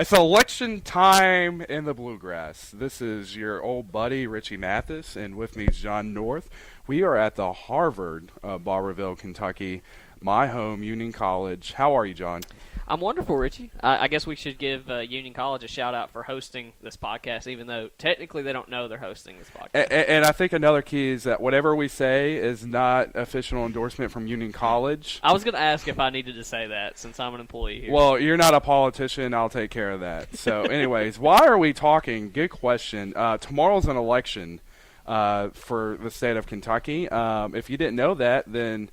It's election time in the Bluegrass. This is your old buddy, Richie Mathis, and with me is John North. We are at the Harvard of Barberville, Kentucky, my home, Union College. How are you, John? I'm wonderful, Richie. I guess we should give Union College a shout-out for hosting this podcast, even though technically they don't know they're hosting this podcast. And I think another key is that whatever we say is not official endorsement from Union College. I was going to ask if I needed to say that since I'm an employee here. Well, you're not a politician. I'll take care of that. So, anyways, why are we talking? Good question. Tomorrow's an election for the state of Kentucky. If you didn't know that, then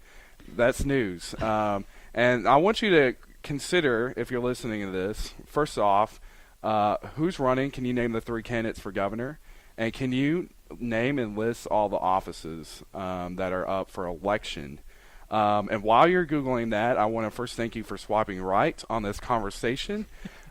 that's news. And I want you to consider, if you're listening to this, first off, who's running? Can you name the three candidates for governor? And can you name and list all the offices that are up for election? And while you're Googling that, I want to first thank you for swiping right on this conversation.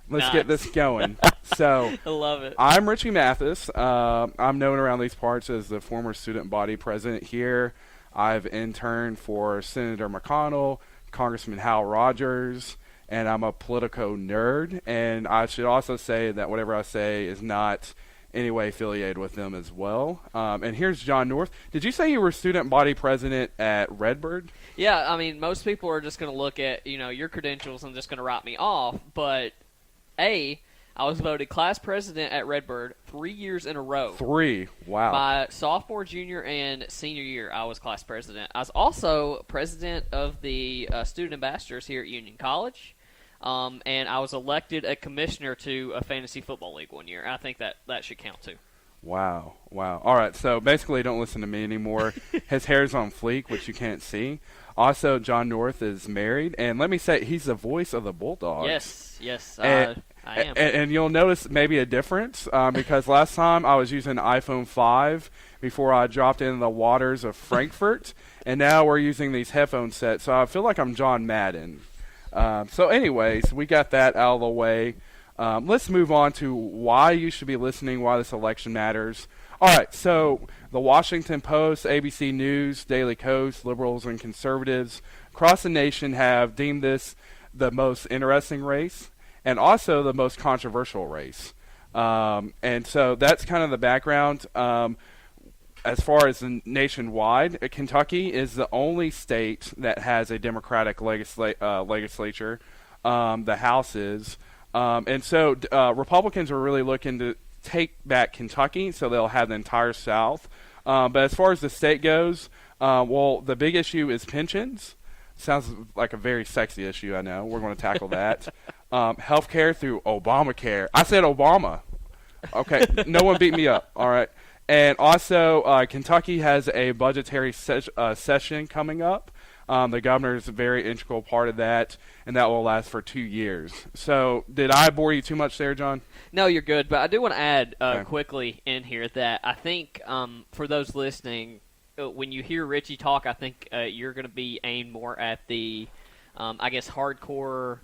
Let's get this going. So, I love it. I'm Richie Mathis. I'm known around these parts as the former student body president here. I've interned for Senator McConnell, Congressman Hal Rogers, and I'm a Politico nerd. And I should also say that whatever I say is not any way affiliated with them as well. And here's John North. Did you say you were student body president at Redbird? Yeah, I mean, most people are just going to look at, your credentials and just going to write me off. But, I was voted class president at Redbird 3 years in a row. 3, wow. My sophomore, junior, and senior year, I was class president. I was also president of the student ambassadors here at Union College, and I was elected a commissioner to a fantasy football league one year. I think that should count too. Wow. All right, so basically don't listen to me anymore. His hair's on fleek, which you can't see. Also, John North is married, and let me say, he's the voice of the Bulldogs. Yes, I am. And you'll notice maybe a difference because last time I was using an iPhone 5 before I dropped into the waters of Frankfurt, and now we're using these headphone sets, so I feel like I'm John Madden. So anyways, we got that out of the way. Let's move on to why you should be listening, why this election matters. All right, so the Washington Post, ABC News, Daily Kos, liberals and conservatives across the nation have deemed this the most interesting race and also the most controversial race. And so that's kind of the background. As far as the nationwide, Kentucky is the only state that has a Democratic legislature. The House is. And so Republicans are really looking to take back Kentucky, so they'll have the entire South. But as far as the state goes, the big issue is pensions. Sounds like a very sexy issue, I know. We're going to tackle that. Health care through Obamacare. I said Obama. Okay, no one beat me up. All right. And also, Kentucky has a budgetary session coming up. The governor is a very integral part of that, and that will last for 2 years. So did I bore you too much there, John? No, you're good. But I do want to add quickly in here that I think for those listening, when you hear Richie talk, I think you're going to be aimed more at the, hardcore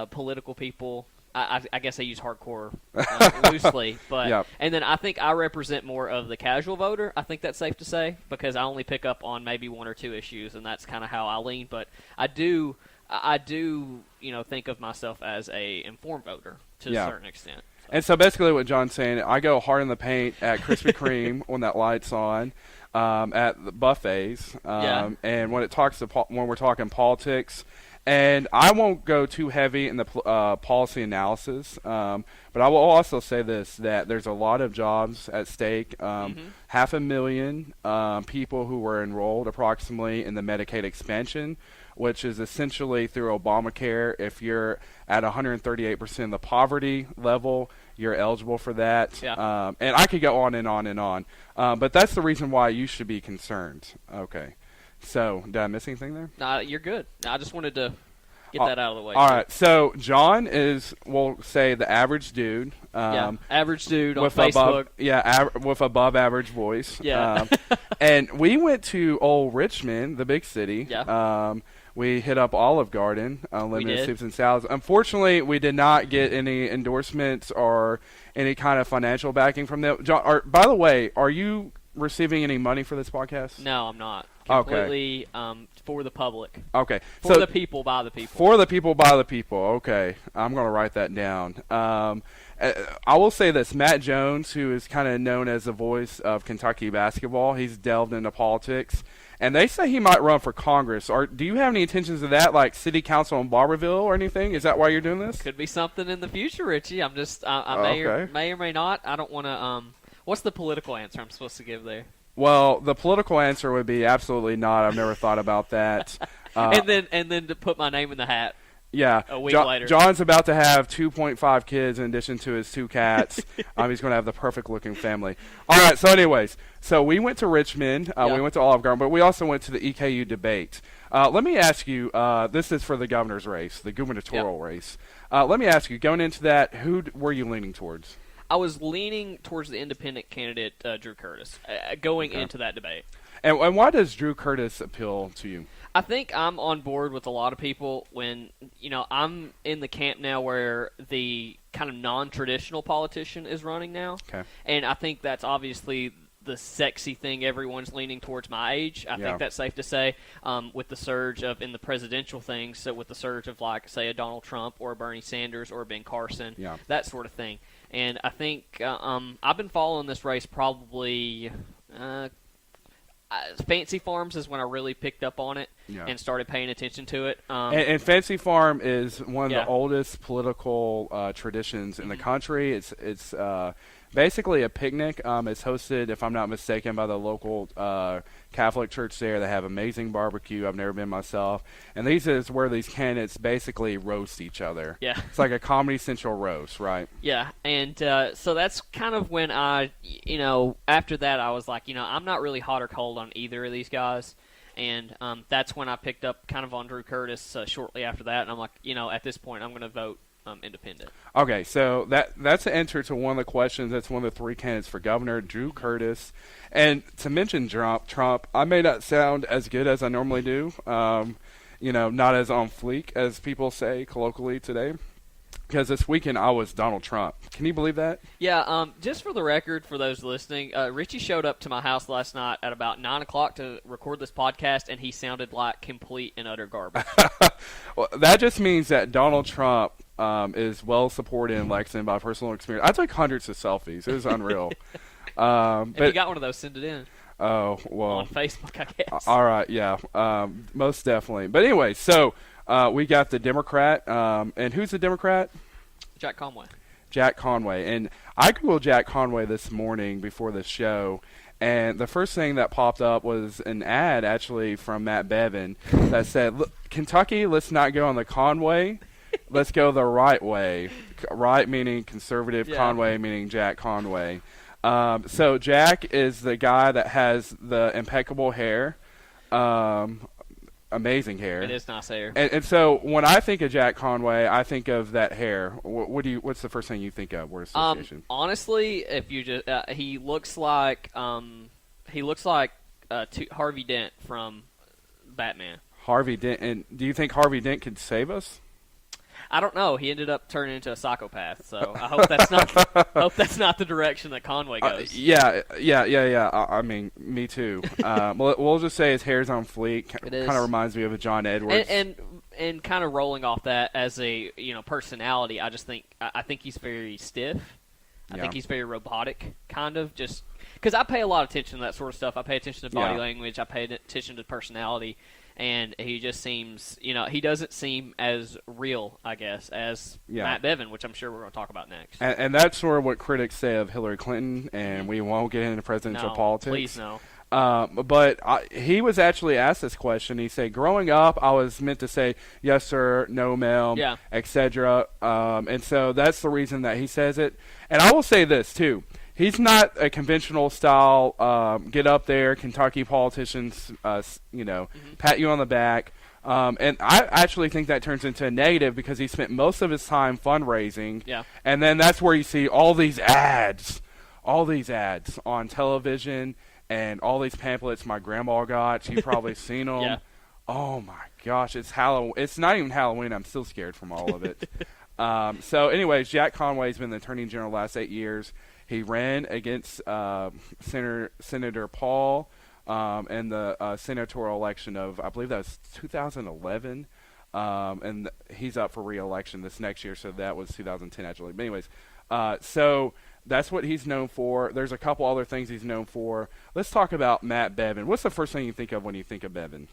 political people. I guess I use hardcore loosely, but Yep. And then I think I represent more of the casual voter. I think that's safe to say because I only pick up on maybe one or two issues, and that's kind of how I lean. But I do, think of myself as a informed voter to a certain extent. And so basically, what John's saying, I go hard in the paint at Krispy Kreme when that light's on, at the buffets, and when we're talking politics. And I won't go too heavy in the policy analysis, but I will also say this, that there's a lot of jobs at stake. 500,000 people who were enrolled approximately in the Medicaid expansion, which is essentially through Obamacare. If you're at 138% of the poverty level, you're eligible for that. Yeah. And I could go on and on and on. But that's the reason why you should be concerned. Okay. So, did I miss anything there? You're good. I just wanted to get that out of the way. All right. So, John is, we'll say, the average dude. Average dude on with Facebook. with above average voice. Yeah. And we went to old Richmond, the big city. Yeah. We hit up Olive Garden, Unlimited Soups and Salads. Unfortunately, we did not get any endorsements or any kind of financial backing from them. John, by the way, are you receiving any money for this podcast? No, I'm not. completely for the public. Okay. For the people, by the people. For the people, by the people. Okay. I'm going to write that down. I will say this. Matt Jones, who is kind of known as the voice of Kentucky basketball, he's delved into politics. And they say he might run for Congress. Do you have any intentions of that, like city council in Barberville or anything? Is that why you're doing this? Could be something in the future, Richie. I'm just, I may or may not. I don't want to, what's the political answer I'm supposed to give there? Well, the political answer would be absolutely not. I've never thought about that. And then to put my name in the hat. Yeah. A week later. John's about to have 2.5 kids in addition to his 2 cats. He's going to have the perfect-looking family. All right, so anyways, we went to Richmond. We went to Olive Garden, but we also went to the EKU debate. Let me ask you, this is for the governor's race, the gubernatorial race. Let me ask you, going into that, who were you leaning towards? I was leaning towards the independent candidate, Drew Curtis, going into that debate. And why does Drew Curtis appeal to you? I think I'm on board with a lot of people when, I'm in the camp now where the kind of non-traditional politician is running now. Okay. And I think that's obviously the sexy thing everyone's leaning towards my age. I think that's safe to say with the surge in the presidential things, so with the surge of, like, say, a Donald Trump or a Bernie Sanders or a Ben Carson, that sort of thing. And I think I've been following this race probably Fancy Farms is when I really picked up on it and started paying attention to it. And Fancy Farm is one of the oldest political traditions in the country. It's basically a picnic. It's hosted, if I'm not mistaken, by the local Catholic church there. They have amazing barbecue. I've never been myself. And these is where these candidates basically roast each other. Yeah. It's like a Comedy Central roast, right? Yeah. And so that's kind of when I, after that I was like, I'm not really hot or cold on either of these guys. And that's when I picked up kind of on Drew Curtis shortly after that. And I'm like, at this point I'm going to vote independent. Okay, so that's an answer to one of the questions. That's one of the 3 candidates for governor, Drew Curtis. And to mention Trump, I may not sound as good as I normally do, not as on fleek as people say colloquially today, because this weekend I was Donald Trump. Can you believe that? Yeah, just for the record, for those listening, Richie showed up to my house last night at about 9 o'clock to record this podcast, and he sounded like complete and utter garbage. Well, that just means that Donald Trump is well supported in Lexington by personal experience. I took hundreds of selfies. It was unreal. If you got one of those, send it in. Oh, well. On Facebook, I guess. All right, yeah, most definitely. But anyway, so we got the Democrat. And who's the Democrat? Jack Conway. Jack Conway. And I Googled Jack Conway this morning before the show, and the first thing that popped up was an ad, actually, from Matt Bevin that said, "Look, Kentucky, let's not go on the Conway. Let's go the right way." Right meaning conservative, Conway meaning Jack Conway. So Jack is the guy that has the impeccable hair, amazing hair. It is nice hair. And so when I think of Jack Conway, I think of that hair. What's the first thing you think of? Word association. Honestly, if you just he looks like Harvey Dent from Batman. Harvey Dent. And do you think Harvey Dent could save us? I don't know. He ended up turning into a psychopath, so I hope that's not the direction that Conway goes. Yeah. I mean, me too. We'll just say his hair's on fleek. It kind of reminds me of a John Edwards. And kind of rolling off that as a personality, I think he's very stiff. I think he's very robotic, kind of, just because I pay a lot of attention to that sort of stuff. I pay attention to body language. I pay attention to personality. And he just seems, he doesn't seem as real, I guess, as Matt Bevin, which I'm sure we're going to talk about next. And that's sort of what critics say of Hillary Clinton, and we won't get into presidential politics. Please no. But he was actually asked this question. He said, growing up, I was meant to say, yes, sir, no, ma'am, etc. And so that's the reason that he says it. And I will say this, too. He's not a conventional style, get up there, Kentucky politicians, pat you on the back. And I actually think that turns into a negative because he spent most of his time fundraising. Yeah. And then that's where you see all these ads on television and all these pamphlets my grandma got. You've probably seen them. Yeah. Oh, my gosh. It's Halloween. It's not even Halloween. I'm still scared from all of it. So, anyways, Jack Conway's been the Attorney General the last 8 years. He ran against Senator Paul in the senatorial election of, I believe that was 2011. And he's up for re-election this next year, so that was 2010 actually. But anyways, so that's what he's known for. There's a couple other things he's known for. Let's talk about Matt Bevin. What's the first thing you think of when you think of Bevin?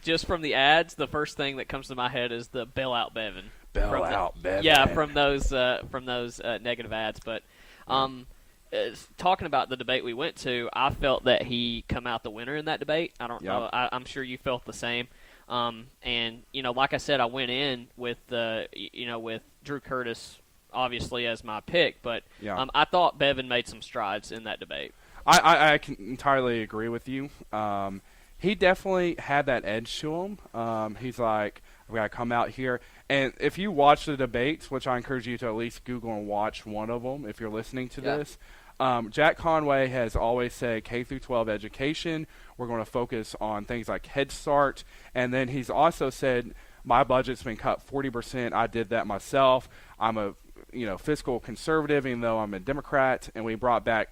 Just from the ads, the first thing that comes to my head is the bailout Bevin. Bevin. Yeah, from those negative ads. But talking about the debate we went to, I felt that he come out the winner in that debate. I don't know. I'm sure you felt the same. And like I said, I went in with with Drew Curtis obviously as my pick, but I thought Bevin made some strides in that debate. I can entirely agree with you. He definitely had that edge to him. He's like, we got to come out here. And if you watch the debates, which I encourage you to at least Google and watch one of them if you're listening to this, Jack Conway has always said K through 12 education. We're going to focus on things like Head Start. And then he's also said, my budget's been cut 40%. I did that myself. I'm a fiscal conservative, even though I'm a Democrat. And we brought back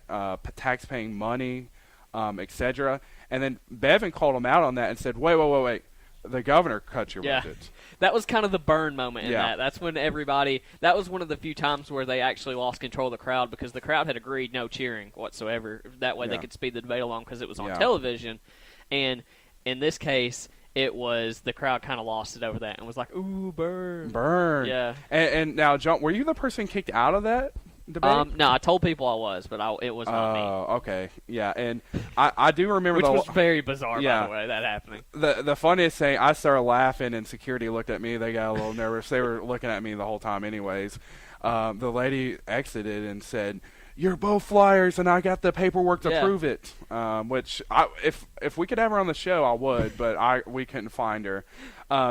tax-paying money, etc. And then Bevin called him out on that and said, wait. The governor cut your budget. That was kind of the burn moment in that. That's when that was one of the few times where they actually lost control of the crowd because the crowd had agreed no cheering whatsoever. That way they could speed the debate along because it was on television. And in this case, it was the crowd kind of lost it over that and was like, ooh, burn. Burn. Yeah. And now, John, were you the person kicked out of that debate? No, I told people I was, but it was not me. Oh, okay. Yeah, and I do remember Which was very bizarre, by the way, that happening. The funniest thing, I started laughing, and security looked at me. They got a little nervous. They were looking at me the whole time anyways. The lady exited and said, you're both liars, and I got the paperwork to prove it. Which, if we could have her on the show, I would, but we couldn't find her.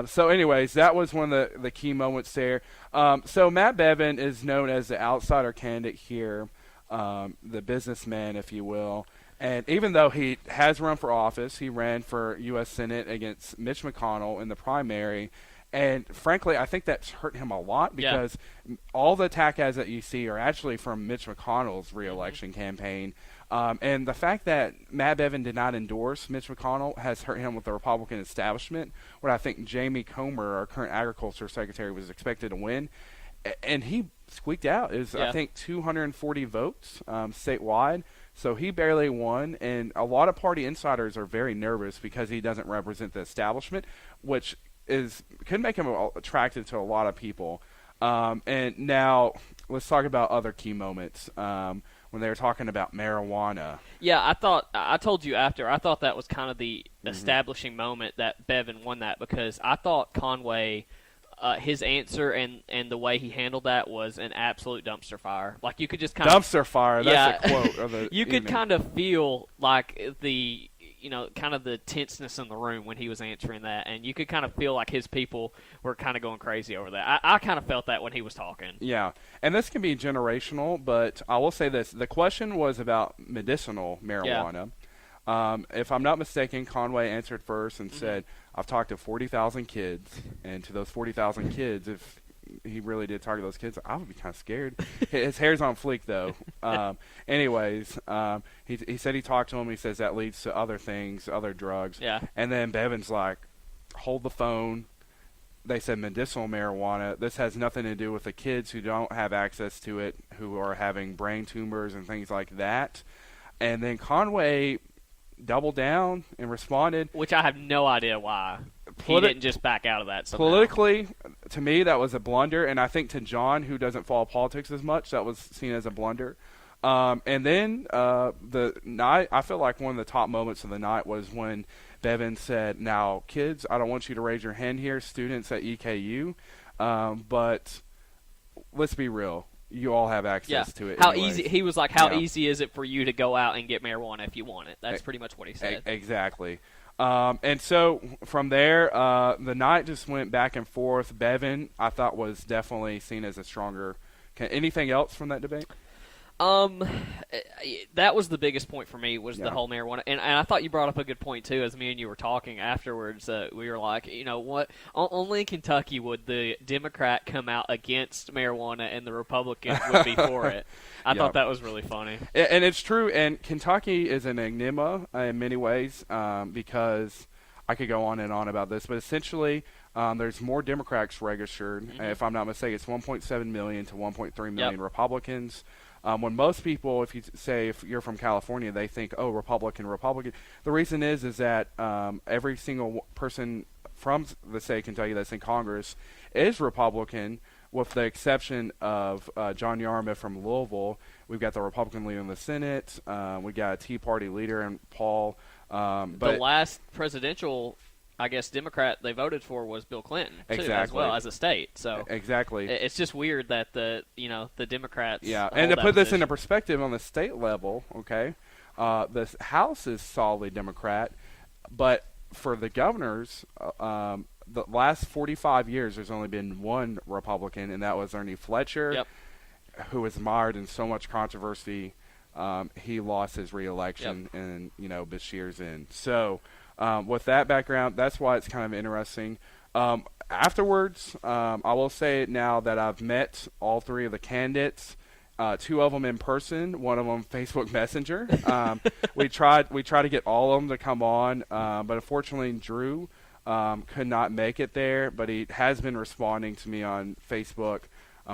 So anyways, that was one of the key moments there. So Matt Bevin is known as the outsider candidate here, the businessman, if you will. And even though he has run for office, he ran for U.S. Senate against Mitch McConnell in the primary. And frankly, I think that's hurt him a lot because all the attack ads that you see are actually from Mitch McConnell's reelection campaign. And the fact that Matt Bevin did not endorse Mitch McConnell has hurt him with the Republican establishment, where I think Jamie Comer, our current agriculture secretary, was expected to win. And he squeaked out. It was, I think, 240 votes statewide. So he barely won. And a lot of party insiders are very nervous because he doesn't represent the establishment, which could make him attractive to a lot of people. And now let's talk about other key moments when they were talking about marijuana. Yeah, I told you after, I thought that was kind of the establishing moment that Bevin won that because I thought Conway, his answer and the way he handled that was an absolute dumpster fire. Like you could just kind of dumpster fire. That's a quote of the you could kind of feel like the kind of the tenseness in the room when he was answering that, and you could kind of feel like his people were kind of going crazy over that. I kind of felt that when he was talking. Yeah, and this can be generational, but I will say this. The question was about medicinal marijuana. Yeah. If I'm not mistaken, Conway answered first and said, I've talked to 40,000 kids, and to those 40,000 kids, if he really did target those kids, I would be kind of scared. His hair's on fleek, though. Anyways, he said he talked to him. He says that leads to other things, other drugs. Yeah. And then Bevin's like, hold the phone. They said medicinal marijuana. This has nothing to do with the kids who don't have access to it, who are having brain tumors and things like that. And then Conway doubled down and responded. Which I have no idea why. He didn't just back out of that somehow. Politically, to me, that was a blunder, and I think to John, who doesn't follow politics as much, that was seen as a blunder. And then the night, I feel like one of the top moments of the night was when Bevin said, now, kids, I don't want you to raise your hand here, students at EKU, but let's be real. You all have access to it. How easy? He was like, how easy is it for you to go out and get marijuana if you want it? That's pretty much what he said. Exactly. And so from there, the night just went back and forth. Bevin, I thought, was definitely seen as a stronger. Anything else from that debate? Um, that was the biggest point for me was the Yeah. whole marijuana, and I thought you brought up a good point too. As me and you were talking afterwards, we were like, you know what? Only in Kentucky would the Democrat come out against marijuana, and the Republican would be for it. I thought that was really funny. And it's true. And Kentucky is an enigma in many ways because I could go on and on about this, but essentially. There's more Democrats registered. If I'm not mistaken, it's 1.7 million to 1.3 million Republicans. When most people, if you're from California, they think, oh, Republican. The reason is that every single person from the state of Kentucky that's in Congress is Republican, with the exception of John Yarmuth from Louisville. We've got the Republican leader in the Senate. We got a Tea Party leader in Paul. But the last presidential, I guess, Democrat they voted for was Bill Clinton too, as well as a state. So exactly, it's just weird that the Democrats. Yeah, and to put this into perspective on the state level, okay, the House is solidly Democrat, but for the governors, the last 45 years, there's only been one Republican, and that was Ernie Fletcher, who was mired in so much controversy. He lost his reelection, and Bashir's in. So. With that background, that's why it's kind of interesting. Afterwards, I will say it now that I've met all three of the candidates, two of them in person, one of them Facebook Messenger. We tried to get all of them to come on, but unfortunately Drew could not make it there, but he has been responding to me on Facebook,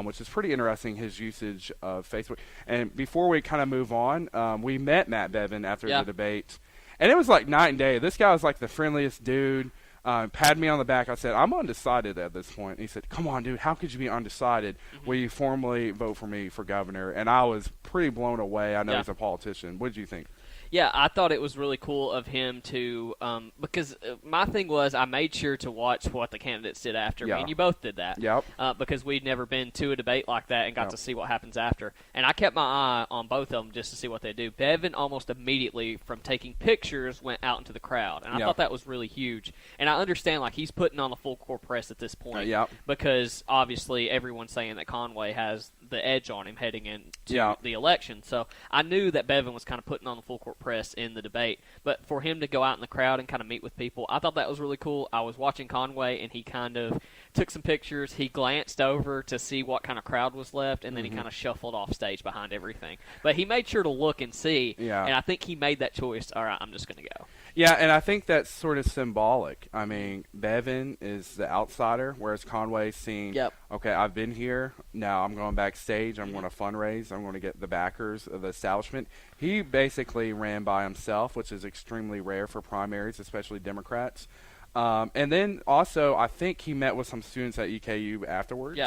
which is pretty interesting, his usage of Facebook. And before we kind of move on, we met Matt Bevin after the debate. And it was like night and day. This guy was like the friendliest dude. Patted me on the back. I said, I'm undecided at this point. And he said, come on, dude, how could you be undecided? Will you formally vote for me for governor? And I was pretty blown away. I know he's a politician. What did you think? Yeah, I thought it was really cool of him to because my thing was I made sure to watch what the candidates did after. Me and you both did that. Yep. Because we'd never been to a debate like that and got to see what happens after. And I kept my eye on both of them just to see what they do. Bevin almost immediately, from taking pictures, went out into the crowd. And I thought that was really huge. And I understand, like, he's putting on the full court press at this point. Because, obviously, everyone's saying that Conway has the edge on him heading into the election. So I knew that Bevin was kind of putting on the full court press in the debate, but for him to go out in the crowd and kind of meet with people, I thought that was really cool. I was watching Conway, and he kind of took some pictures. He glanced over to see what kind of crowd was left, and then he kind of shuffled off stage behind everything. But he made sure to look and see, and I think he made that choice. All right, I'm just going to go. Yeah, and I think that's sort of symbolic. I mean, Bevin is the outsider, whereas Conway's seeing, okay, I've been here, now I'm going backstage, I'm going to fundraise, I'm going to get the backers of the establishment. He basically ran by himself, which is extremely rare for primaries, especially Democrats. And then also, I think he met with some students at EKU afterwards.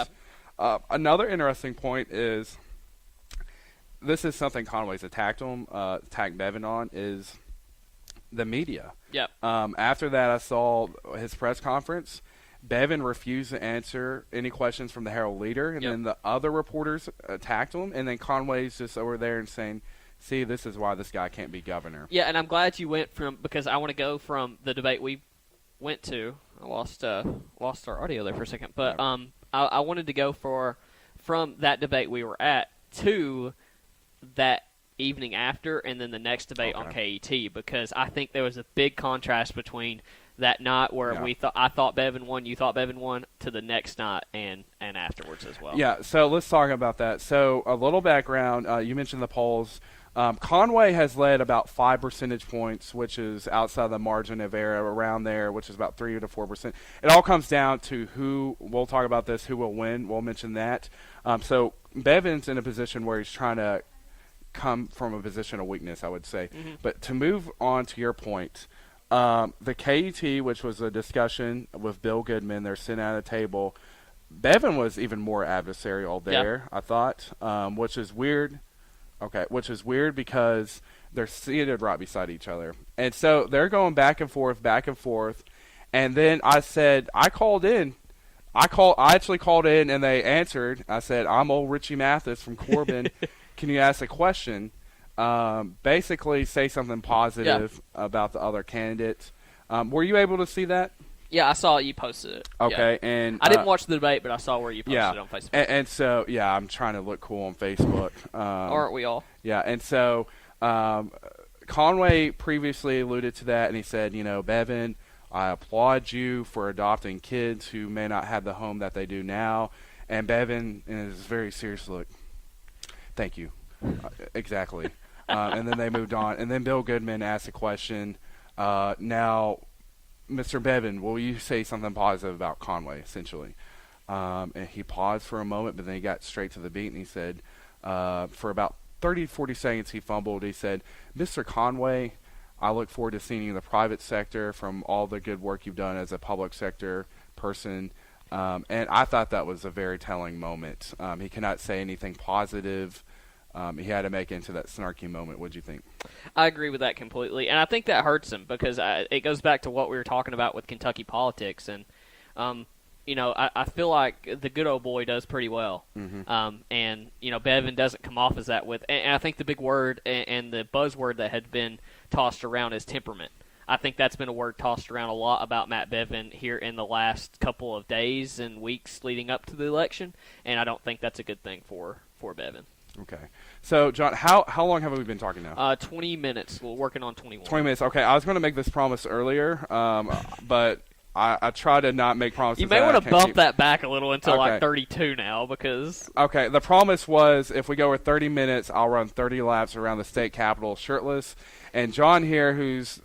Another interesting point is, this is something Conway's attacked Bevin on, is the media. After that, I saw his press conference. Bevin refused to answer any questions from the Herald Leader, and then the other reporters attacked him, and then Conway's just over there and saying, see, this is why this guy can't be governor. Yeah, and I'm glad you went because I want to go from the debate we went to. I lost our audio there for a second, but I wanted to go from that debate we were at to that evening after, and then the next debate on KET, because I think there was a big contrast between that night where I thought Bevin won, you thought Bevin won, to the next night and afterwards as well. Yeah, so let's talk about that. So a little background. You mentioned the polls. Conway has led about 5 percentage points, which is outside the margin of error around there, which is about 3 to 4%. It all comes down to we'll talk about this, who will win. We'll mention that. So Bevin's in a position where he's trying to come from a position of weakness, I would say. But to move on to your point, the KET, which was a discussion with Bill Goodman, they're sitting at a table. Bevin was even more adversarial there, I thought, which is weird. Which is weird because they're seated right beside each other. And so they're going back and forth. And then I said, I actually called in, and they answered. I said, I'm old Richie Mathis from Corbin. Can you ask a question? Basically say something positive about the other candidates. Were you able to see that? Yeah, I saw you posted it. Okay, yeah. and I didn't watch the debate, but I saw where you posted it on Facebook. And so I'm trying to look cool on Facebook. Aren't we all? Yeah, and so Conway previously alluded to that, and he said, Bevan, I applaud you for adopting kids who may not have the home that they do now. And Bevan, in his very serious look, thank you. Exactly. And then they moved on. And then Bill Goodman asked a question. Now, Mr. Bevan, will you say something positive about Conway, essentially? And he paused for a moment, but then he got straight to the beat, and he said, for about 30, 40 seconds, he fumbled. He said, Mr. Conway, I look forward to seeing you in the private sector from all the good work you've done as a public sector person. And I thought that was a very telling moment. He cannot say anything positive. He had to make it into that snarky moment. What do you think? I agree with that completely. And I think that hurts him because it goes back to what we were talking about with Kentucky politics. And, I feel like the good old boy does pretty well. Mm-hmm. And Bevan doesn't come off as that with. And I think the big word and the buzzword that had been tossed around is temperament. I think that's been a word tossed around a lot about Matt Bevan here in the last couple of days and weeks leading up to the election, and I don't think that's a good thing for Bevan. Okay. So, John, how long have we been talking now? 20 minutes. We're working on 21. 20 minutes. Okay, I was going to make this promise earlier, but I try to not make promises. You may want to bump that back a little until like 32 now because... Okay, the promise was if we go with 30 minutes, I'll run 30 laps around the state capitol shirtless. And John here, who's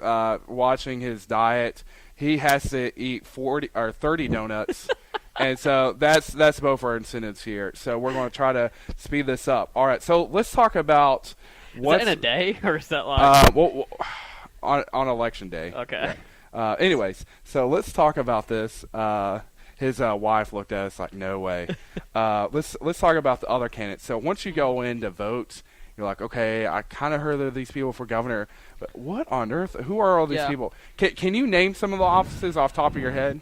watching his diet, he has to eat 40 or 30 donuts. And so that's both our incentives here. So we're going to try to speed this up. All right, so let's talk about what's... Is that in a day, or is that like... on election day. Okay. Yeah. Anyways, so let's talk about this. His wife looked at us like, no way. Let's talk about the other candidates. So once you go in to vote, you're like, okay, I kind of heard of these people for governor, but what on earth? Who are all these people? Can you name some of the offices off the top of your head?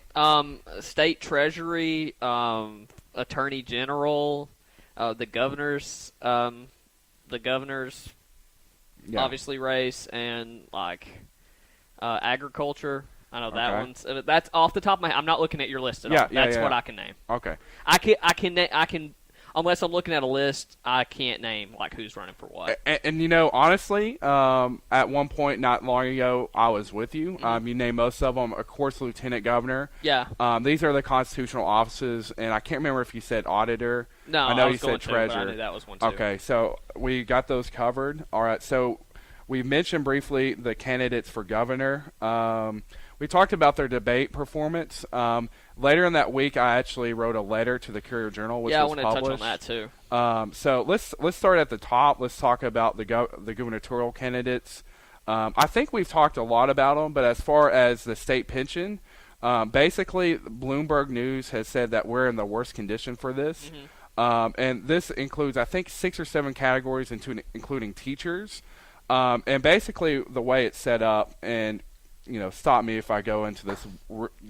State Treasury, Attorney General, the governor's obviously race, and like agriculture. I know that one's. That's off the top of my head. I'm not looking at your list at all. That's what I can name. Okay. I can. Unless I'm looking at a list, I can't name like who's running for what. And honestly, at one point not long ago, I was with you. Mm-hmm. You named most of them. Of course, lieutenant governor. Yeah. These are the constitutional offices, and I can't remember if you said auditor. No, I know you said treasurer. I knew that was one too. Okay, so we got those covered. All right, so we mentioned briefly the candidates for governor. We talked about their debate performance. Later in that week, I actually wrote a letter to the Courier-Journal, which was published. I want to touch on that too. So let's start at the top. Let's talk about the gubernatorial candidates. I think we've talked a lot about them, but as far as the state pension, basically Bloomberg News has said that we're in the worst condition for this. Mm-hmm. And this includes, I think, 6 or 7 categories, including teachers. And basically the way it's set up, and stop me if I go into this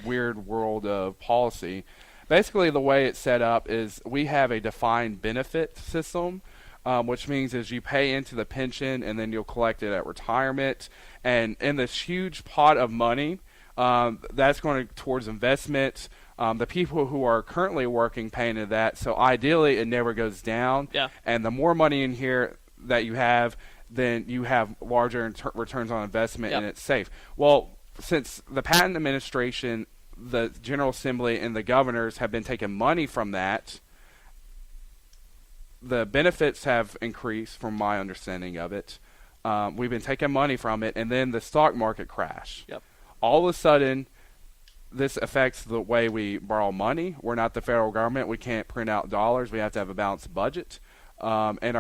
weird world of policy. Basically, the way it's set up is we have a defined benefit system, which means is you pay into the pension and then you'll collect it at retirement. And in this huge pot of money, that's going towards investments. The people who are currently working pay into that. So ideally, it never goes down. Yeah. And the more money in here that you have, then you have larger returns on investment, and it's safe. Well, since the Patent Administration, the General Assembly, and the governors have been taking money from that, the benefits have increased from my understanding of it. We've been taking money from it, and then the stock market crashed. Yep. All of a sudden, this affects the way we borrow money. We're not the federal government. We can't print out dollars. We have to have a balanced budget. And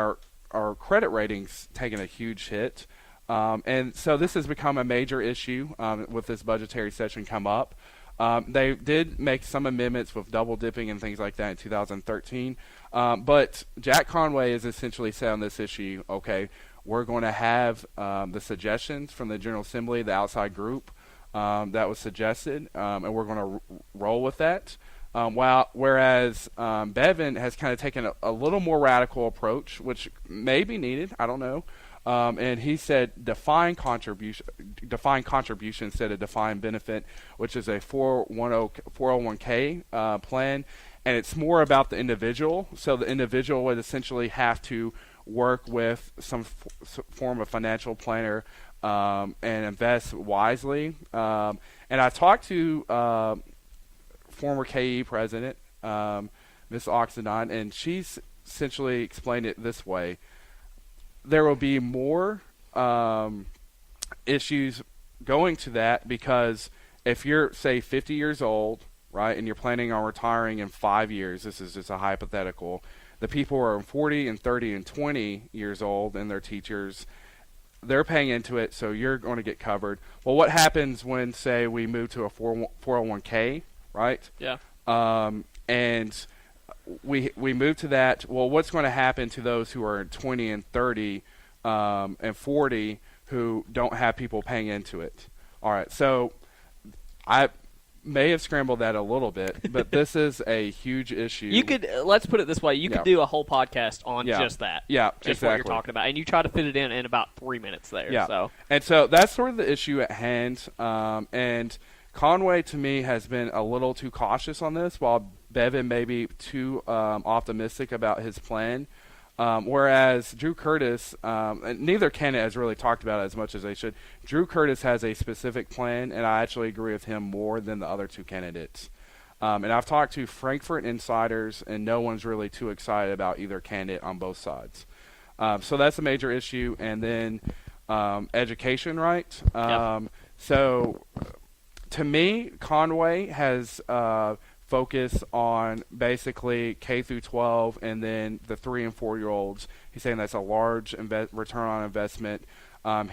our credit ratings taking a huge hit. And so this has become a major issue with this budgetary session come up. They did make some amendments with double dipping and things like that in 2013. But Jack Conway has essentially said on this issue, okay, we're going to have the suggestions from the General Assembly, the outside group that was suggested, and we're going to roll with that. Whereas Bevan has kind of taken a little more radical approach, which may be needed. I don't know. And he said define contribution instead of define benefit, which is a 401k plan, and it's more about the individual. So the individual would essentially have to work with some form of financial planner and invest wisely. And I talked to former KE president, Ms. Oxendine, and she's essentially explained it this way. There will be more issues going to that because if you're, say, 50 years old, right, and you're planning on retiring in 5 years, this is just a hypothetical, the people who are 40 and 30 and 20 years old and they're teachers, they're paying into it, so you're going to get covered. Well, what happens when, say, we move to a 401k, right? Yeah. And we move to that. Well, what's going to happen to those who are 20 and 30 and 40 who don't have people paying into it? All right, so I may have scrambled that a little bit, but this is a huge issue. You could let's put it this way: you could do a whole podcast on just that. Yeah, just exactly. what you're talking about, and you try to fit it in about 3 minutes there. Yeah, and so that's sort of the issue at hand. And Conway, to me, has been a little too cautious on this, while Bevin may be too optimistic about his plan. Whereas Drew Curtis, and neither candidate has really talked about it as much as they should. Drew Curtis has a specific plan, and I actually agree with him more than the other two candidates. And I've talked to Frankfurt insiders, and no one's really too excited about either candidate on both sides. So that's a major issue. And then education, right? So to me, Conway has focus on basically K through 12 and then the 3 and 4 year olds. He's saying that's a large return on investment. And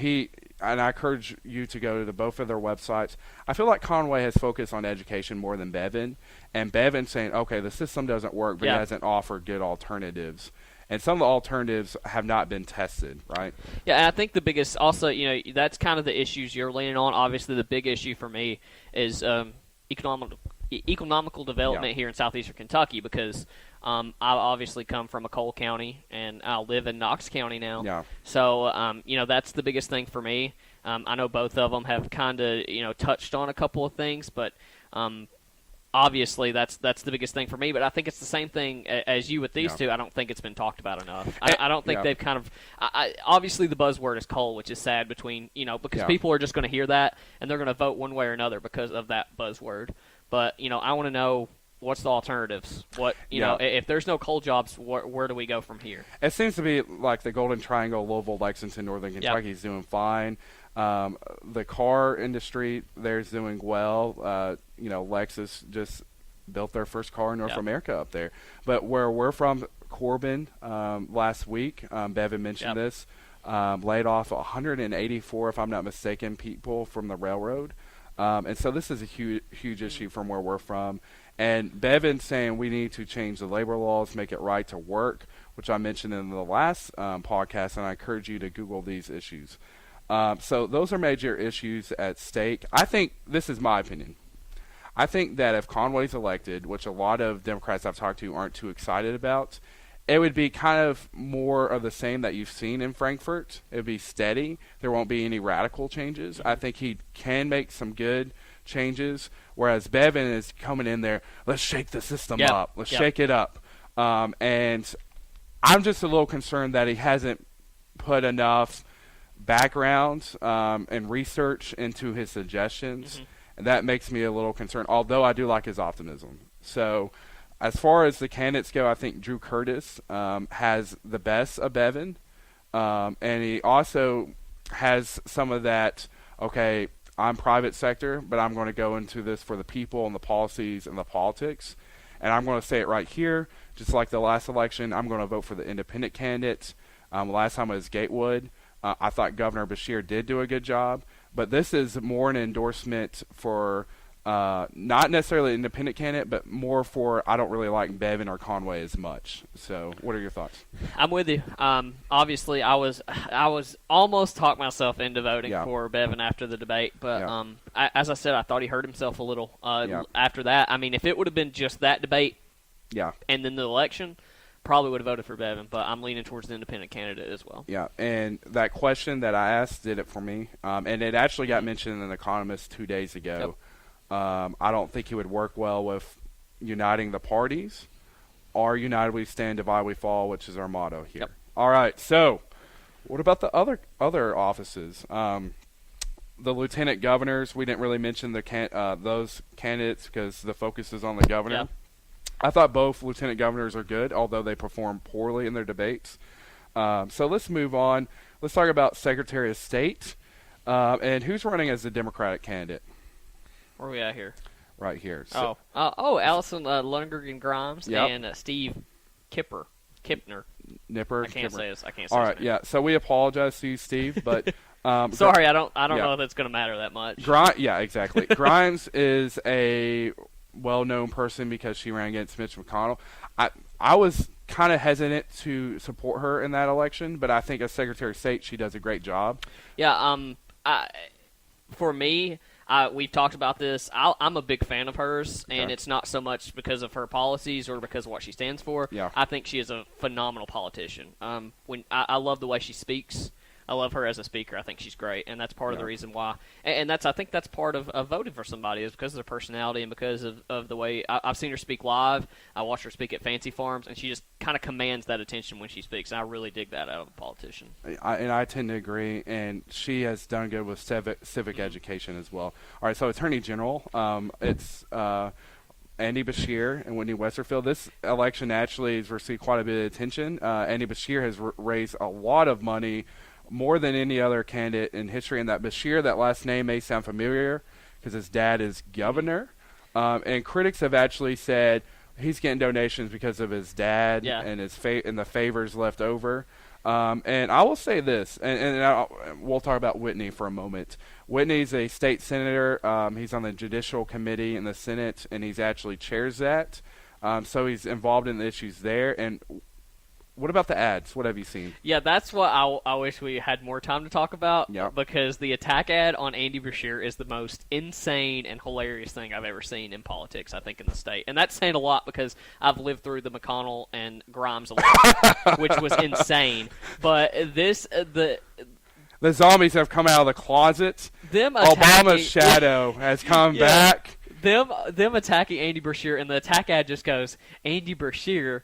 I encourage you to go to both of their websites. I feel like Conway has focused on education more than Bevin, and Bevin's saying, okay, the system doesn't work, but he hasn't offered good alternatives. And some of the alternatives have not been tested, right? Yeah, and I think the biggest, also, that's kind of the issues you're leaning on. Obviously, the big issue for me is economical development here in southeastern Kentucky, because I obviously come from a coal county and I live in Knox County now. Yeah. So that's the biggest thing for me. I know both of them have kind of touched on a couple of things, but obviously that's the biggest thing for me. But I think it's the same thing as you with these two. I don't think it's been talked about enough. I don't think they've kind of obviously the buzzword is coal, which is sad because people are just going to hear that and they're going to vote one way or another because of that buzzword. But I want to know what's the alternatives. If there's no coal jobs, where do we go from here? It seems to be like the Golden Triangle, Louisville, Lexington, Northern Kentucky is doing fine. The car industry there's doing well. Lexus just built their first car in North America up there. But where we're from, Corbin, last week, Bevin mentioned this, laid off 184, if I'm not mistaken, people from the railroad. And so this is a huge issue from where we're from. And Bevin's saying we need to change the labor laws, make it right to work, which I mentioned in the last podcast, and I encourage you to Google these issues. So those are major issues at stake. I think, this is my opinion, I think that if Conway's elected, which a lot of Democrats I've talked to aren't too excited about, it would be kind of more of the same that you've seen in Frankfurt. It would be steady. There won't be any radical changes. I think he can make some good changes, whereas Bevin is coming in there, let's shake the system up. Let's shake it up. And I'm just a little concerned that he hasn't put enough background and research into his suggestions. And that makes me a little concerned, although I do like his optimism. So as far as the candidates go, I think Drew Curtis has the best of Bevin. And he also has some of that, okay, I'm private sector, but I'm going to go into this for the people and the policies and the politics. And I'm going to say it right here, just like the last election, I'm going to vote for the independent candidate. Last time it was Gatewood. I thought Governor Beshear did do a good job. But this is more an endorsement for not necessarily an independent candidate, but more for I don't really like Bevin or Conway as much. So what are your thoughts? I'm with you. Obviously, I was almost talked myself into voting for Bevin after the debate. But as I said, I thought he hurt himself a little after that. I mean, if it would have been just that debate and then the election, probably would have voted for Bevin, but I'm leaning towards the independent candidate as well. Yeah, and that question that I asked did it for me. And it actually got mentioned in The Economist 2 days ago. Yep. I don't think he would work well with uniting the parties, or united we stand, divided we fall, which is our motto here. Yep. All right, so what about the other offices? The lieutenant governors, we didn't really mention those candidates because the focus is on the governor. Yep. I thought both lieutenant governors are good, although they perform poorly in their debates. So let's move on. Let's talk about Secretary of State. And who's running as the Democratic candidate? Where are we at here? Right here. So, Allison Lundgren Grimes and Steve Kipner. Nipper. I can't say this. All right, yeah. So we apologize to you, Steve, but sorry, I don't know if it's going to matter that much. Yeah, exactly. Grimes is a well-known person because she ran against Mitch McConnell. I was kind of hesitant to support her in that election, but I think as Secretary of State, she does a great job. Yeah. For me, we've talked about this. I'm a big fan of hers, and it's not so much because of her policies or because of what she stands for. Yeah. I think she is a phenomenal politician. I love the way she speaks. I love her as a speaker. I think she's great, and that's part of the reason why. And I think that's part of voting for somebody is because of their personality and because of the way I've seen her speak live. I watched her speak at Fancy Farms, and she just kind of commands that attention when she speaks. And I really dig that out of a politician. I tend to agree, and she has done good with civic education as well. All right, so Attorney General, it's Andy Beshear and Whitney Westerfield. This election actually has received quite a bit of attention. Andy Beshear has raised a lot of money, more than any other candidate in history. And that Beshear, that last name may sound familiar because his dad is governor. And critics have actually said he's getting donations because of his dad and and the favors left over. And I will say this, and we'll talk about Whitney for a moment. Whitney's a state senator. He's on the Judicial Committee in the Senate, and he's actually chairs that. So he's involved in the issues there. And what about the ads? What have you seen? Yeah, that's what I wish we had more time to talk about. Yep. Because the attack ad on Andy Beshear is the most insane and hilarious thing I've ever seen in politics, I think, in the state. And that's saying a lot because I've lived through the McConnell and Grimes election, which was insane. But the zombies have come out of the closet. Obama's shadow has come back. Them attacking Andy Beshear, and the attack ad just goes, Andy Beshear,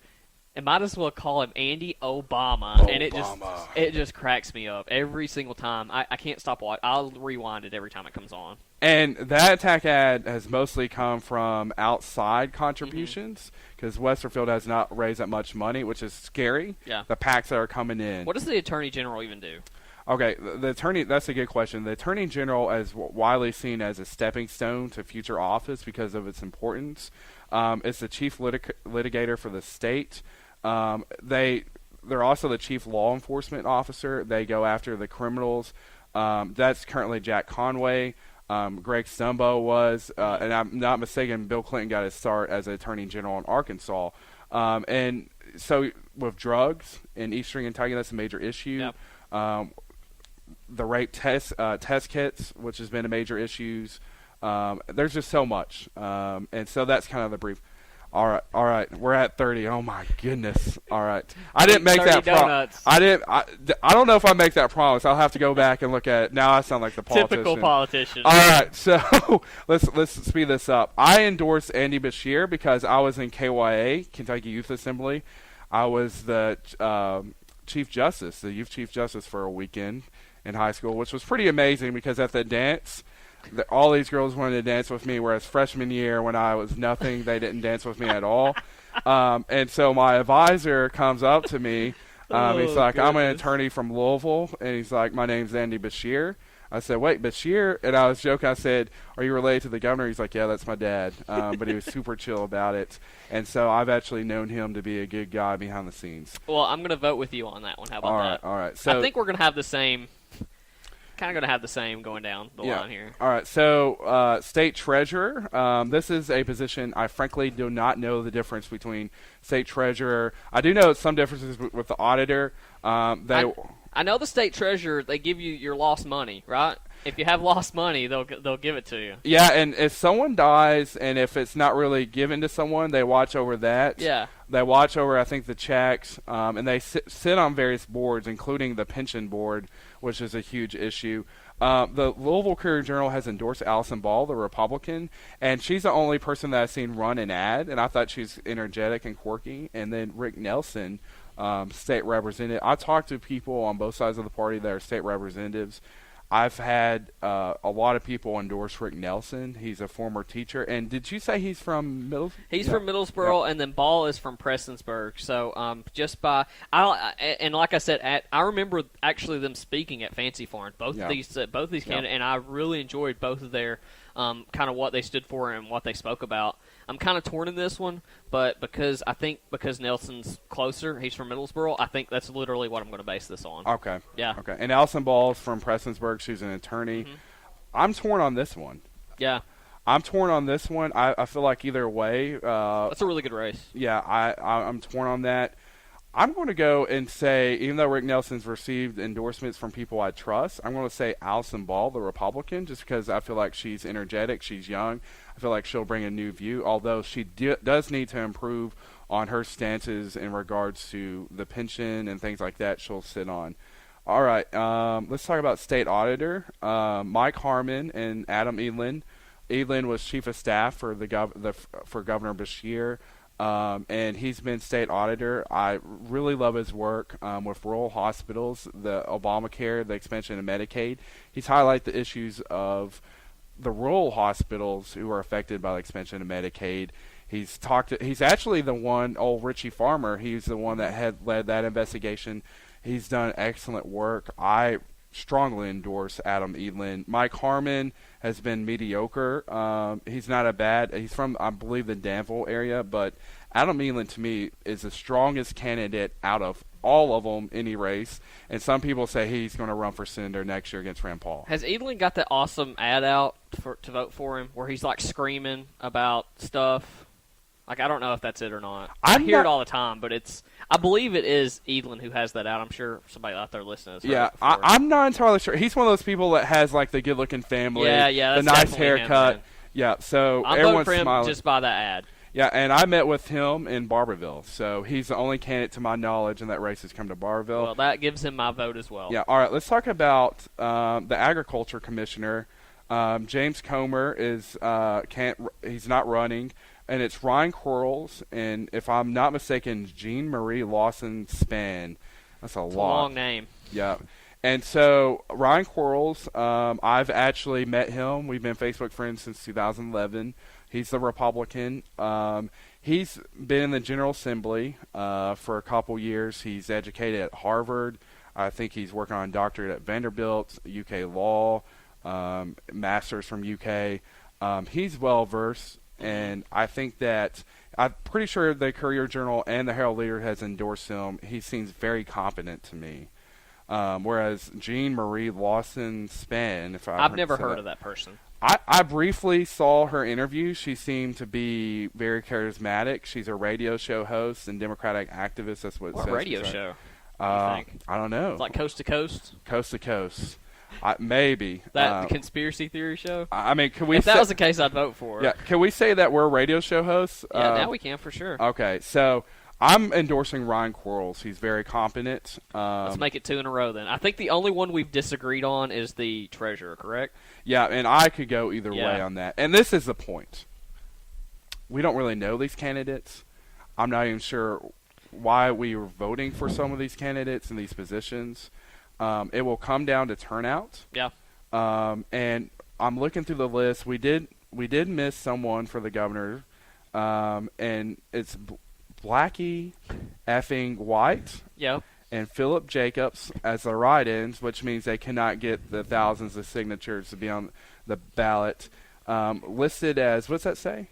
and might as well call him Andy Obama. And it just cracks me up every single time. I can't stop watching. I'll rewind it every time it comes on. And that attack ad has mostly come from outside contributions because Westerfield has not raised that much money, which is scary. Yeah. The PACs that are coming in. What does the Attorney General even do? Okay, the attorney. That's a good question. The Attorney General is widely seen as a stepping stone to future office because of its importance. It's the chief litigator for the state. They're also the chief law enforcement officer. They go after the criminals. That's currently Jack Conway. Greg Stumbo was, and I'm not mistaken, Bill Clinton got his start as Attorney General in Arkansas. And so with drugs in Eastern Kentucky, that's a major issue. Yep. The rape test kits, which has been a major issue. There's just so much. And so that's kind of the brief. All right. We're at 30. Oh my goodness. All right. I didn't make that promise. I don't know if I make that promise. I'll have to go back and look at it. Now I sound like the politician. Typical politician. All right. So let's speed this up. I endorsed Andy Beshear because I was in KYA, Kentucky Youth Assembly. I was the Chief Justice, the Youth Chief Justice for a weekend in high school, which was pretty amazing because at the dance, all these girls wanted to dance with me, whereas freshman year when I was nothing, they didn't dance with me at all. And so my advisor comes up to me. He's like, I'm an attorney from Louisville. And he's like, my name's Andy Beshear. I said, wait, Beshear? And I was joking. I said, are you related to the governor? He's like, yeah, that's my dad. But he was super chill about it. And so I've actually known him to be a good guy behind the scenes. Well, I'm going to vote with you on that one. How about that? All right. So I think we're going to have the same – kind of going to have the same going down the line here. All right. So state treasurer, this is a position I frankly do not know the difference between state treasurer. I do know some differences with the auditor. I know the state treasurer, they give you your lost money, right? If you have lost money, they'll give it to you. Yeah, and if someone dies and if it's not really given to someone, they watch over that. Yeah. They watch over, I think, the checks, and they sit on various boards, including the pension board, which is a huge issue. The Louisville Courier-Journal has endorsed Allison Ball, the Republican, and she's the only person that I've seen run an ad, and I thought she's energetic and quirky. And then Rick Nelson, state representative. I talked to people on both sides of the party that are state representatives. I've had a lot of people endorse Rick Nelson. He's a former teacher. And did you say he's from Middlesboro? He's from Middlesboro, and then Ball is from Prestonsburg. So and like I said, I remember actually them speaking at Fancy Farm. Both these candidates, and I really enjoyed both of their kind of what they stood for and what they spoke about. I'm kind of torn in this one, but because Nelson's closer, he's from Middlesboro, I think that's literally what I'm going to base this on. Okay. Yeah. Okay. And Allison Ball's from Prestonsburg. She's an attorney. Mm-hmm. I'm torn on this one. Yeah. I'm torn on this one. I feel like either way. That's a really good race. Yeah, I'm torn on that. I'm going to go and say, even though Rick Nelson's received endorsements from people I trust, I'm going to say Allison Ball, the Republican, just because I feel like she's energetic, she's young. I feel like she'll bring a new view, although she does need to improve on her stances in regards to the pension and things like that she'll sit on. All right, let's talk about state auditor. Mike Harmon and Adam Edlin. Edlin was chief of staff for for Governor Beshear. And he's been state auditor. I really love his work with rural hospitals, the Obamacare, the expansion of Medicaid. He's highlighted the issues of the rural hospitals who are affected by the expansion of Medicaid. He's actually the one, old Richie Farmer, he's the one that had led that investigation. He's done excellent work. I strongly endorse Adam Edlin. Mike Harmon has been mediocre. He's not he's from, I believe, the Danville area, but Adam Edlin, to me, is the strongest candidate out of all of them, any race. And some people say he's going to run for senator next year against Rand Paul. Has Edlin got that awesome ad out to vote for him, where he's like screaming about stuff? Like, I don't know if that's it or not. I hear it all the time, but I believe it is Edlin who has that out. I'm sure somebody out there listening has heard it before. I'm not entirely sure. He's one of those people that has, like, the good-looking family, the nice haircut. Him, so I'm everyone's voting for him smiling. just by that ad. Yeah, and I met with him in Barberville, so he's the only candidate to my knowledge in that race has come to Barberville. Well, that gives him my vote as well. Yeah, all right, let's talk about the Agriculture Commissioner. James Comer is he's not running. And it's Ryan Quarles, and if I'm not mistaken, Jean Marie Lawson Span. That's a long name. Yeah. And so Ryan Quarles, I've actually met him. We've been Facebook friends since 2011. He's the Republican. He's been in the General Assembly for a couple years. He's educated at Harvard. I think he's working on a doctorate at Vanderbilt, UK law, master's from UK. He's well-versed. And I think that I'm pretty sure the Courier-Journal and the Herald Leader has endorsed him. He seems very competent to me. Whereas Jean Marie Lawson Span, I've never heard of that person. I briefly saw her interview. She seemed to be very charismatic. She's a radio show host and Democratic activist. That's what it says. What radio show? I don't know. It's like Coast to Coast? Coast to Coast. Maybe. The conspiracy theory show? I mean, can we if that was the case, I'd vote for it. Yeah, can we say that we're radio show hosts? Yeah, now we can for sure. Okay, so I'm endorsing Ryan Quarles. He's very competent. Let's make it 2 in a row then. I think the only one we've disagreed on is the treasurer, correct? Yeah, and I could go either way on that. And this is the point. We don't really know these candidates. I'm not even sure why we were voting for some of these candidates in these positions. It will come down to turnout. Yeah. And I'm looking through the list. We did miss someone for the governor, and it's Blackie effing White. Yep. And Philip Jacobs as the write-ins, which means they cannot get the thousands of signatures to be on the ballot. Listed as, what's that say?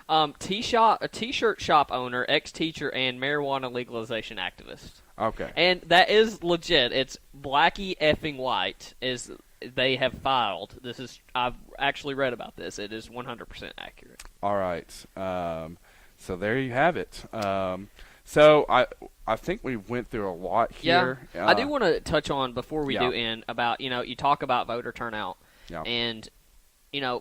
A T-shirt shop owner, ex-teacher, and marijuana legalization activist. Okay. And that is legit. It's Blackie effing White is they have filed. I've actually read about this. It is 100% accurate. All right. So there you have it. So I think we went through a lot here. Yeah. I do want to touch on before we do end about, you talk about voter turnout. Yeah. And,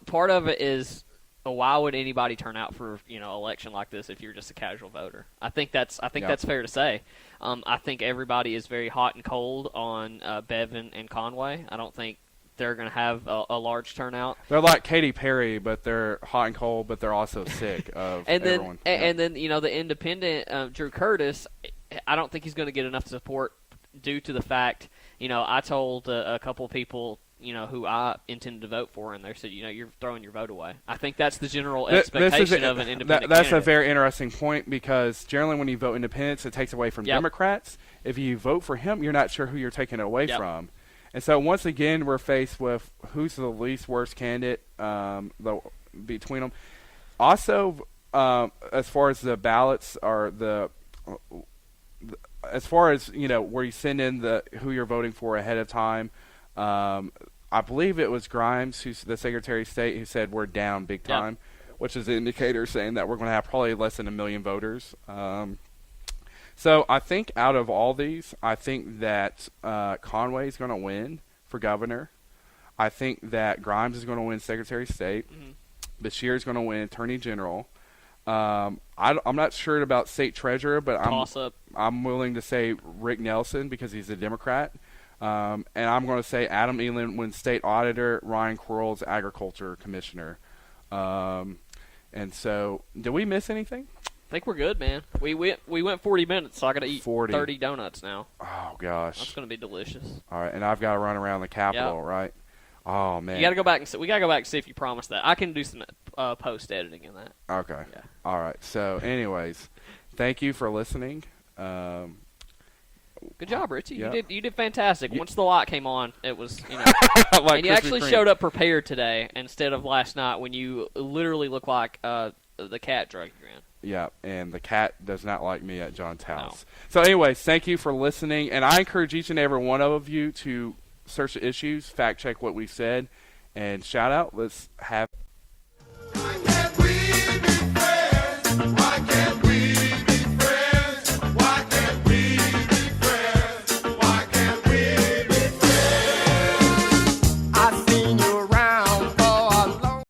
part of it is why would anybody turn out for election like this if you're just a casual voter? I think that's fair to say. I think everybody is very hot and cold on Bevin and Conway. I don't think they're going to have a large turnout. They're like Katy Perry, but they're hot and cold, but they're also sick of everyone. And then the independent Drew Curtis, I don't think he's going to get enough support due to the fact, I told a couple of people, who I intended to vote for, and they said, you're throwing your vote away. I think that's the general expectation of an independent That's candidate. a very interesting point, because generally when you vote independents, it takes away from Democrats. If you vote for him, you're not sure who you're taking it away from. And so once again, we're faced with who's the least worst candidate between them. Also, as far as the ballots are as far as where you send in who you're voting for ahead of time, I believe it was Grimes, who's the Secretary of State, who said we're down big time, which is an indicator saying that we're going to have probably less than 1 million voters. So I think out of all these, I think that Conway is going to win for governor. I think that Grimes is going to win Secretary of State. Mm-hmm. Bashir is going to win Attorney General. I'm not sure about State Treasurer, but I'm willing to say Rick Nelson because he's a Democrat. And I'm going to say Adam Elam wins State Auditor, Ryan Quarles Agriculture Commissioner. And so, did we miss anything? I think we're good, man. We went 40 minutes, so I got to eat 30 donuts now. Oh gosh, that's going to be delicious. All right, and I've got to run around the Capitol, right? Oh man, you got to go back and we got to go back and see if you promised that. I can do some post editing in that. Okay. Yeah. All right. So, anyways, thank you for listening. Good job, Richie. Yep. You did fantastic. Once the light came on, it was like and you actually showed up prepared today instead of last night when you literally looked like the cat drugged you in. Yeah, and the cat does not like me at John's house. No. So anyways, thank you for listening, and I encourage each and every one of you to search the issues, fact check what we said, and shout out. Let's have